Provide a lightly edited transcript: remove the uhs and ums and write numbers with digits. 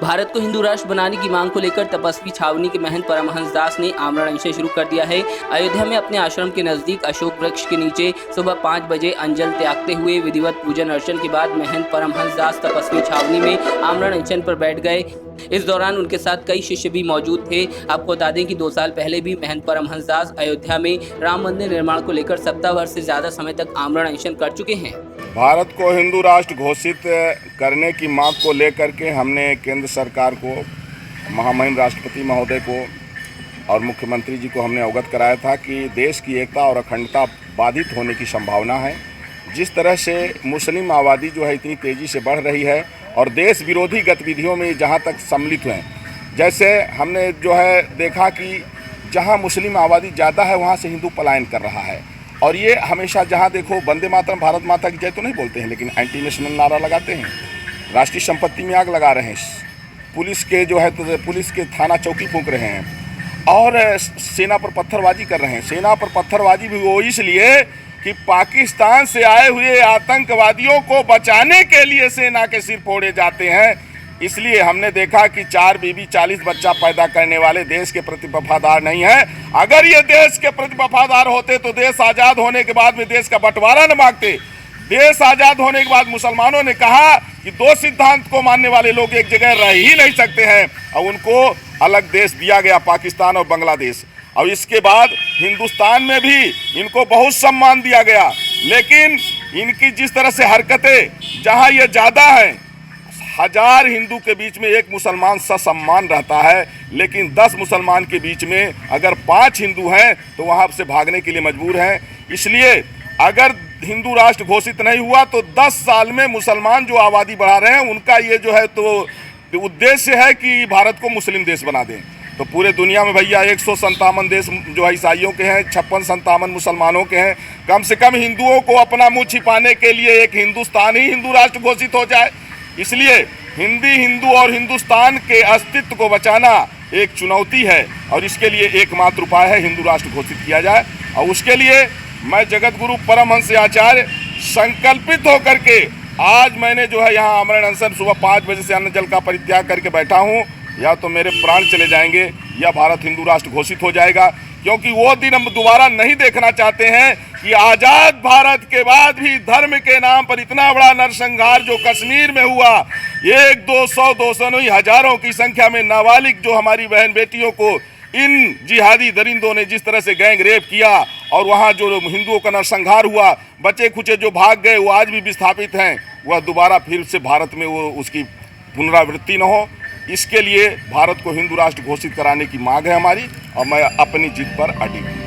भारत को हिंदू राष्ट्र बनाने की मांग को लेकर तपस्वी छावनी के महंत परमहंस दास ने आमरण अनशन शुरू कर दिया है। अयोध्या में अपने आश्रम के नजदीक अशोक वृक्ष के नीचे सुबह 5 बजे अंजल त्यागते हुए विधिवत पूजन अर्चन के बाद महंत परमहंस दास तपस्वी छावनी में आमरण अनशन पर बैठ गए। इस दौरान उनके साथ कई शिष्य भी मौजूद थे। आपको बता दें कि 2 साल पहले भी महंत परमहंस दास अयोध्या में राम मंदिर निर्माण को लेकर सप्ताह भर से ज्यादा समय तक आमरण अनशन कर चुके हैं। भारत को हिंदू राष्ट्र घोषित करने की मांग को लेकर के हमने केंद्र सरकार को, महामहिम राष्ट्रपति महोदय को और मुख्यमंत्री जी को हमने अवगत कराया था कि देश की एकता और अखंडता बाधित होने की संभावना है। जिस तरह से मुस्लिम आबादी जो है इतनी तेज़ी से बढ़ रही है और देश विरोधी गतिविधियों में जहाँ तक सम्मिलित हैं, जैसे हमने जो है देखा कि जहाँ मुस्लिम आबादी ज़्यादा है वहाँ से हिंदू पलायन कर रहा है। और ये हमेशा जहाँ देखो वंदे मातरम भारत माता की जय तो नहीं बोलते हैं, लेकिन एंटी नेशनल नारा लगाते हैं, राष्ट्रीय संपत्ति में आग लगा रहे हैं, पुलिस के जो है तो पुलिस के थाना चौकी फूंक रहे हैं और सेना पर पत्थरबाजी कर रहे हैं। सेना पर पत्थरबाजी भी वो इसलिए कि पाकिस्तान से आए हुए आतंकवादियों को बचाने के लिए सेना के सिर फोड़े जाते हैं। इसलिए हमने देखा कि 4 बीबी 40 बच्चा पैदा करने वाले देश के प्रति वफादार नहीं है। अगर ये देश के प्रति वफादार होते तो देश आज़ाद होने के बाद में देश का बंटवारा न मांगते। देश आज़ाद होने के बाद मुसलमानों ने कहा कि 2 सिद्धांत को मानने वाले लोग एक जगह रह ही नहीं सकते हैं और उनको अलग देश दिया गया, पाकिस्तान और बांग्लादेश। और इसके बाद हिंदुस्तान में भी इनको बहुत सम्मान दिया गया, लेकिन इनकी जिस तरह से हरकतें, जहाँ ये ज़्यादा हैं, 1000 हिंदू के बीच में 1 मुसलमान ससम्मान रहता है, लेकिन 10 मुसलमान के बीच में अगर 5 हिंदू हैं तो वहाँ से भागने के लिए मजबूर हैं। इसलिए अगर हिंदू राष्ट्र घोषित नहीं हुआ तो 10 साल में मुसलमान जो आबादी बढ़ा रहे हैं उनका ये जो है तो उद्देश्य है कि भारत को मुस्लिम देश बना दें। तो पूरे दुनिया में भैया 157 देश जो है ईसाइयों के हैं, 56-57 मुसलमानों के हैं। कम से कम हिंदुओं को अपना मुँह छिपाने के लिए एक हिंदुस्तान ही हिंदू राष्ट्र घोषित हो जाए। इसलिए हिंदू और हिंदुस्तान के अस्तित्व को बचाना एक चुनौती है और इसके लिए एकमात्र उपाय है हिंदू राष्ट्र घोषित किया जाए। और उसके लिए मैं जगत गुरु परमहंस आचार्य संकल्पित होकर के आज मैंने जो है यहाँ आमरण अनशन सुबह 5 बजे से अन्न जल का परित्याग करके बैठा हूँ। या तो मेरे प्राण चले जाएंगे या भारत हिंदू राष्ट्र घोषित हो जाएगा, क्योंकि वो दिन हम दोबारा नहीं देखना चाहते हैं कि आज़ाद भारत के बाद भी धर्म के नाम पर इतना बड़ा नरसंहार जो कश्मीर में हुआ, 1, 200, 200 नहीं, हजारों की संख्या में नाबालिग जो हमारी बहन बेटियों को इन जिहादी दरिंदों ने जिस तरह से गैंग रेप किया और वहाँ जो हिंदुओं का नरसंहार हुआ, बचे खुचे जो भाग गए वो आज भी विस्थापित हैं, वह दोबारा फिर से भारत में वो उसकी पुनरावृत्ति न हो। इसके लिए भारत को हिंदू राष्ट्र घोषित कराने की मांग है हमारी और मैं अपनी जिद पर अडिग हूँ।